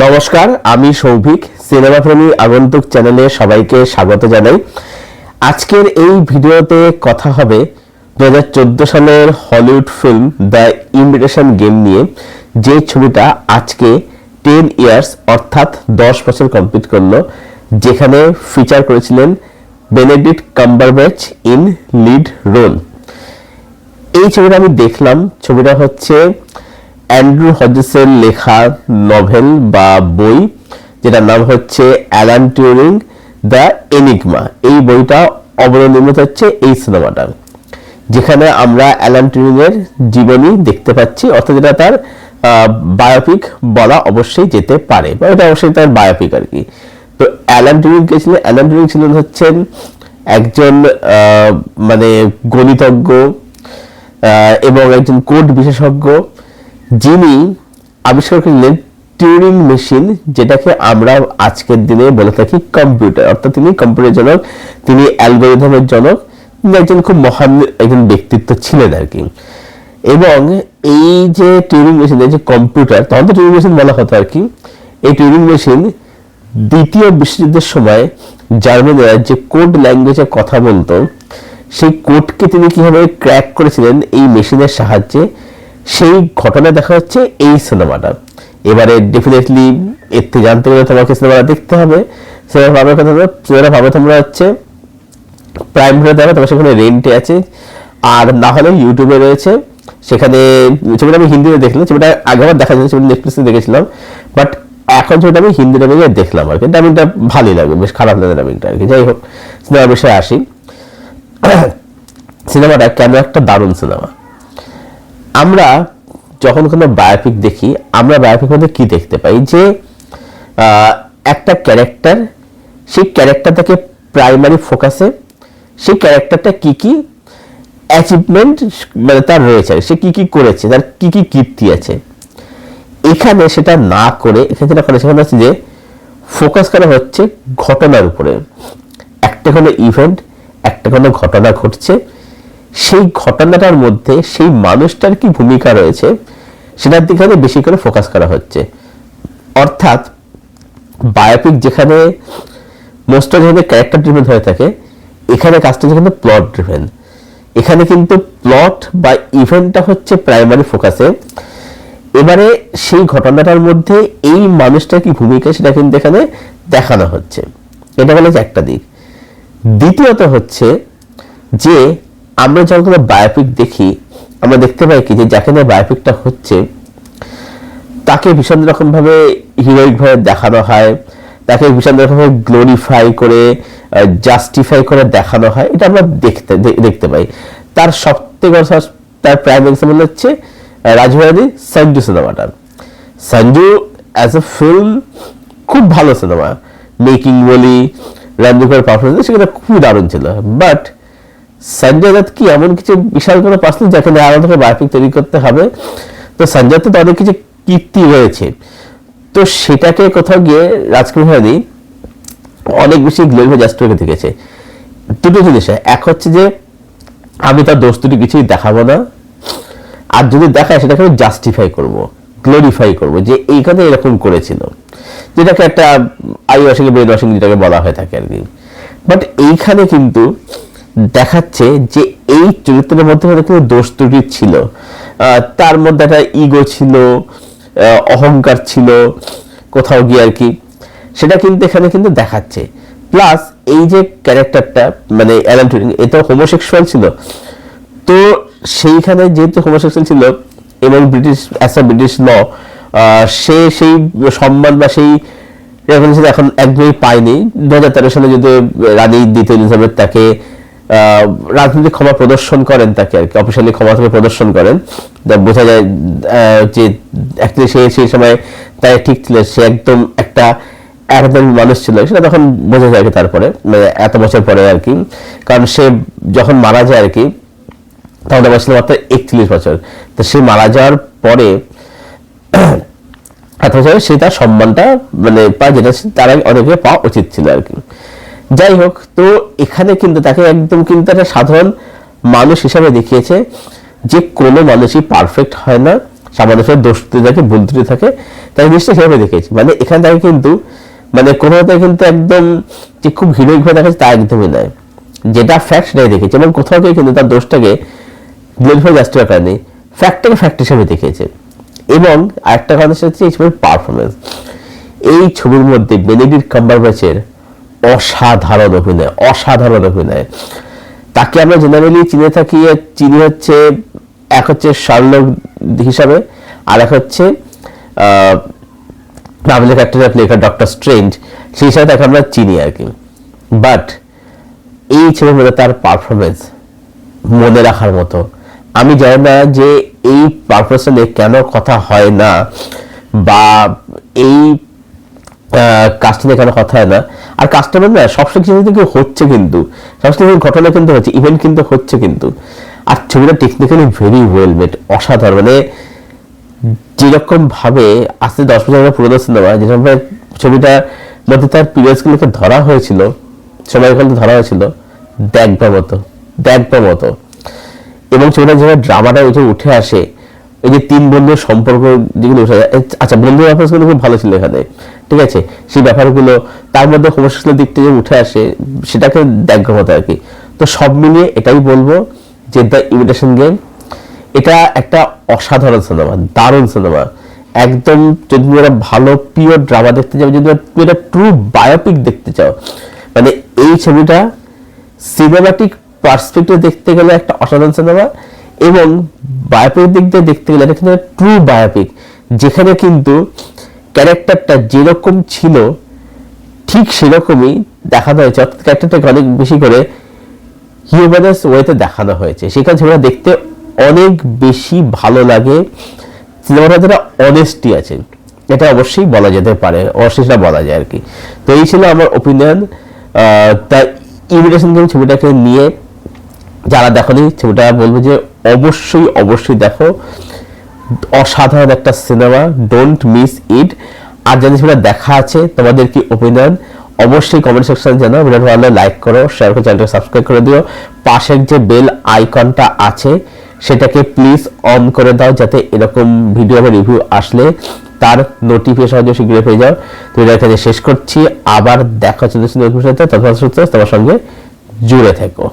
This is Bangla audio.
নমস্কার, আমি সৌভিক। সিনেমা প্রেমী আগন্তুক চ্যানেলে সবাইকে স্বাগত জানাই। আজকের এই ভিডিওতে কথা হবে 2014 সালের Hollywood film the imitation game নিয়ে, যে ছবিটা আজকে 10 ইয়ার্স অর্থাৎ 10 বছর কমপ্লিট করলো, যেখানে ফিচার করেছিলেন Benedict Cumberbatch in lead role. এই ছবিটা আমি দেখলাম। ছবিটা হচ্ছে অ্যান্ড্রু হজেসের লেখা নভেল বা বই, যেটার নাম হচ্ছে অ্যালান টিউরিং দ্য এনিগমা। এই বইটা অবলম্বিত হচ্ছে এই সিনেমাটা, যেখানে আমরা অ্যালান টিউরিং এর জীবনী দেখতে পাচ্ছি, অর্থাৎ যেটা তার বায়োপিক বলা অবশ্যই যেতে পারে, বা এটা অবশ্যই তার বায়োপিক আর কি। তো অ্যালান টিউরিং কে ছিলেন? অ্যালান টিউরিং ছিলেন হচ্ছেন একজন মানে গণিতজ্ঞ এবং একজন কোড বিশেষজ্ঞ, যিনি আবিষ্কার করলেন টিউরিং মেশিন, যেটাকে আমরা আজকের দিনে বলে থাকি কম্পিউটার। অর্থাৎ তিনি কম্পিউটার জনক, তিনি অ্যালগরিদমের জনক, তিনি একজন খুব মহান একজন ব্যক্তিত্ব ছিলেন আর কি। এবং এই যে টিউরিং মেশিন, এই যে কম্পিউটার, তখন তো টিউরিং মেশিন বলা হতো আর কি। এই টিউরিং মেশিন দ্বিতীয় বিশ্বযুদ্ধের সময় জার্মানিরা যে কোড ল্যাঙ্গুয়েজে কথা বলতো, সেই কোডকে তিনি কিভাবে ক্র্যাক করেছিলেন এই মেশিনের সাহায্যে, সেই ঘটনা দেখা হচ্ছে এই সিনেমাটা। এবারে ডেফিনেটলি এর থেকে জানতে গেলে তোমাকে সিনেমাটা দেখতে হবে। সিনেমা ভাবে তোমরা হচ্ছে প্রাইম ভিডিও দেখো, তোমার সেখানে রেন্টে আছে, আর না হলে ইউটিউবে রয়েছে। সেখানে ছবিটা আমি হিন্দিতে দেখলাম, ছবিটা আগেবার দেখা যাচ্ছে, ছবিটা নেটফ্লিক্সে দেখেছিলাম, বাট এখন ছবিটা আমি হিন্দি ডাবিংয়ে দেখলাম আর কি। ডাবিংটা ভালোই লাগে, বেশ খারাপ লাগে ডাবিংটা আর কি। যাই হোক, সিনেমার বিষয়ে আসি। সিনেমাটা কেন একটা দারুণ সিনেমা। আমরা যখন কোনো বায়োপিক দেখি, আমরা বায়োপিক মধ্যে কি দেখতে পাই, যে একটা ক্যারেক্টার, সেই ক্যারেক্টারটাকে প্রাইমারি ফোকাসে, সেই ক্যারেক্টারটা কি কি অ্যাচিভমেন্ট মানে তার রয়েছে, সে কি কি করেছে, তার কি কি কীর্তি আছে। এখানে সেটা না করে, এখানে যেটা করে সেখানে হচ্ছে যে ফোকাস করা হচ্ছে ঘটনার উপরে। একটা কোনো ইভেন্ট, একটা কোনো ঘটনা ঘটছে, সেই ঘটনাটার মধ্যে সেই মানুষটার কি ভূমিকা রয়েছে, সেটার দিকে বেশি করে ফোকাস করা হচ্ছে। অর্থাৎ বায়োপিক যেখানে মোস্ট অফ যেখানে ক্যারেক্টার ড্রিভেন হয়ে থাকে, এখানে কাজটা যেখানে প্লট ড্রিভেন। এখানে কিন্তু প্লট বা ইভেন্টটা হচ্ছে প্রাইমারি ফোকাসে। এবারে সেই ঘটনাটার মধ্যে এই মানুষটার কি ভূমিকা, সেটা কিন্তু এখানে দেখানো হচ্ছে। এটা হলো একটা দিক। দ্বিতীয়ত হচ্ছে যে আমরা যখন কোনো বায়োপিক দেখি, আমরা দেখতে পাই কি, যে যাকে নিয়ে বায়োপিকটা হচ্ছে তাকে ভীষণ রকম ভাবে হিরোইক ভাবে দেখানো হয়, তাকে ভীষণ রকম ভাবে গ্লোরিফাই করে, জাস্টিফাই করে দেখানো হয়। এটা আমরা দেখতে পাই। তার সবথেকে তার প্রাইম এক্সাম্পল হচ্ছে রাজবাড়ি সঞ্জু সিনেমাটা। সঞ্জু অ্যাজ এ ফিল্ম খুব ভালো সিনেমা, মেকিং বলি, রণবীর পারফরমেন্স সেটা খুবই দারুণ ছিল। বাট সঞ্জয় দত্ত কি এমন কিছু বিশাল কোনো পার্সন যাকে আলাদা বায়োপিক তৈরি করতে হবে? তো সঞ্জয় দত্ত অনেক কিছু কীর্তি রয়েছে, তো সেটাকে কোথাও গিয়ে রাজকুমার হিরানি অনেক বেশি গ্লোরিফাই জাস্ট করে দেখেছে। দুটো জিনিস, এক হচ্ছে যে আমি তার দোষ দুটি কিছুই দেখাবো না, আর যদি দেখায় সেটাকে আমি জাস্টিফাই করবো, গ্লোরিফাই করবো, যে এইখানে এরকম করেছিল, যেটাকে একটা আই ওয়াশিং ব্রেন ওয়াশিং যেটাকে বলা হয়ে থাকে আর কি। বাট এইখানে কিন্তু দেখাচ্ছে যে এই চরিত্রের মধ্যে কিন্তু দোষ ত্রুটি ছিল, তার মধ্যে একটা ইগো ছিল, অহংকার ছিল কোথাও গিয়ে আর কি, সেটা কিন্তু এখানে কিন্তু দেখাচ্ছে। প্লাস এই যে ক্যারেক্টারটা মানে অ্যালান টিউরিং, এ তো হোমোসেক্সুয়াল ছিল, তো সেইখানে যেহেতু হোমোসেক্সুয়াল ছিল এবং ব্রিটিশ ল, সে সেই সম্মান বা সেই রেকগনিশন এখন একদমই পায়নি। 2013 সালে যদি রানী দ্বিতীয় এলিজাবেথ তাকে রাজনৈতিক ক্ষমা প্রদর্শন করেন, তাকে আর কি অফিসিয়ালি ক্ষমা থেকে প্রদর্শন করেন, বোঝা যায় যে অ্যাকচুয়ালি সে সেই সময় তাই ঠিক ছিল, সে একদম একটা একদম মানুষ ছিল, সেটা তখন বোঝা যায় তারপরে, মানে এত বছর পরে আর কি। কারণ সে যখন মারা যায় আর কি, তখন আমার ছিল মাত্র 41 বছর। তো সে মারা যাওয়ার পরে এত বছর সে তার সম্মানটা মানে পায়, যেটা তার অনেকে পাওয়া উচিত ছিল আর কি। যাই হোক, তো এখানে কিন্তু তাকে একদম কিন্তু একটা সাধারণ মানুষ হিসাবে দেখিয়েছে, যে কোনো মানুষই পারফেক্ট হয় না, সামান্য দোষ থাকে, ভুল ত্রুটি থাকে, তাই জিনিসটা সেভাবে দেখেছি। মানে এখানে তাকে কিন্তু মানে কোথাও কিন্তু একদম যে খুব হিরোইক ভাবে দেখাচ্ছে তা একদমই নয়, যেটা ফ্যাক্ট সেটাই দেখেছে, এবং কোথাও কিন্তু তার দোষটাকে গ্লোরিফাই জাস্টিফাই করেনি, ফ্যাক্টটাকে ফ্যাক্ট হিসেবে দেখেছে। এবং আরেকটা কথা হচ্ছে এই ছবির পারফরমেন্স। এই ছবির মধ্যে বেনেডিক্ট কাম্বারব্যাচের অসাধারণ অভিনয়, অসাধারণ অভিনয়। তাকে আমরা জেনারেলি চিনি হচ্ছে এক হচ্ছে শার্লক হিসাবে, আর এক হচ্ছে মার্ভেলের ক্যারেক্টার প্লে করা ডক্টর স্ট্রেঞ্জ, সেই হিসাবে তাকে আমরা চিনি আর কি। বাট এই ছবির মধ্যে তার পারফরমেন্স মনে রাখার মতো। আমি জানি না যে এই পারফরমেন্সটা নিয়ে কেন কথা হয় না, বা এই কাজটা নিয়ে কেন কথা হয় না। আর কাজটা না সবসময় কিছু কিন্তু হচ্ছে, কিন্তু সবসময় ঘটনা কিন্তু হচ্ছে, ইভেন্ট কিন্তু হচ্ছে কিন্তু। আর ছবিটা টেকনিক্যালি ভেরি ওয়েল মেড, অসাধারণ। মানে যেরকম ভাবে আজকে 10 বছর পুরোনো সিনেমা, যেরকম ভাবে ছবিটার মধ্যে তার পিরিয়ডসগুলোকে ধরা হয়েছিল, সময়কালকে ধরা হয়েছিল, দেখবার মতো। এবং ছবিটা যেভাবে ড্রামাটা উঠে আসে, এই যে 3 বন্ধুর সম্পর্ক যেগুলো উঠে যায়, আচ্ছা বন্ধুর ব্যাপারগুলো খুব ভালো ছিল এখানে, ঠিক আছে, সেই ব্যাপারগুলো তার মধ্যে হোমোসেক্সুয়াল দিক থেকে উঠে আসে, সেটাকে দেখবার মতো আর কি। তো সব মিলিয়ে এটাই বলবো যে দ্য ইমিটেশন গেম এটা একটা অসাধারণ সিনেমা, দারুণ সিনেমা একদম। যদি তুমি একটা ভালো পিওর ড্রামা দেখতে চাও, যদি তুমি একটা ট্রু বায়োপিক দেখতে চাও, মানে এই ছবিটা সিনেমাটিক পার্সপেক্টিভ দেখতে গেলে একটা অসাধারণ সিনেমা, এবং বায়োপিক দিক দিয়ে দেখতে গেলে এটা কিন্তু ট্রু বায়োপিক, যেখানে কিন্তু ক্যারেক্টারটা যেরকম ছিল ঠিক সেরকমই দেখানো হয়েছে, অর্থাৎ ক্যারেক্টারটাকে অনেক বেশি করে হিউম্যানাস ওয়েতে দেখানো হয়েছে। সেখানে ছবিটা দেখতে অনেক বেশি ভালো লাগে। সিনেমাটা যেটা অনেস্টি আছে, এটা অবশ্যই বলা যেতে পারে, অবশ্যই সেটা বলা যায় আর কি। তো এই ছিল আমার ওপিনিয়ন দ্য ইমিটেশন গেম ছবিটাকে নিয়ে। যারা দেখোনি ছবিটা বলবো যে অবশ্যই দেখো, অসাধারণ একটা সিনেমা, ডোন্ট মিস ইট। আর যাদের ছবিটা দেখা আছে তোমাদের কি ওপিনিয়ন অবশ্যই কমেন্ট সেকশনে জানাও। ভিডিওটা ভালো লাগলে লাইক করো, শেয়ার করো, চ্যানেলটা সাবস্ক্রাইব করে দিও। পাশের যে বেল আইকনটা আছে সেটাকে প্লিজ অন করে দাও, যাতে এরকম ভিডিও বা রিভিউ আসলে তার নোটিফিকেশন শীঘ্রই পেয়ে যাও। তো এখানে শেষ করছি, আবার দেখা হচ্ছে তোমার সঙ্গে জুড়ে থেকো।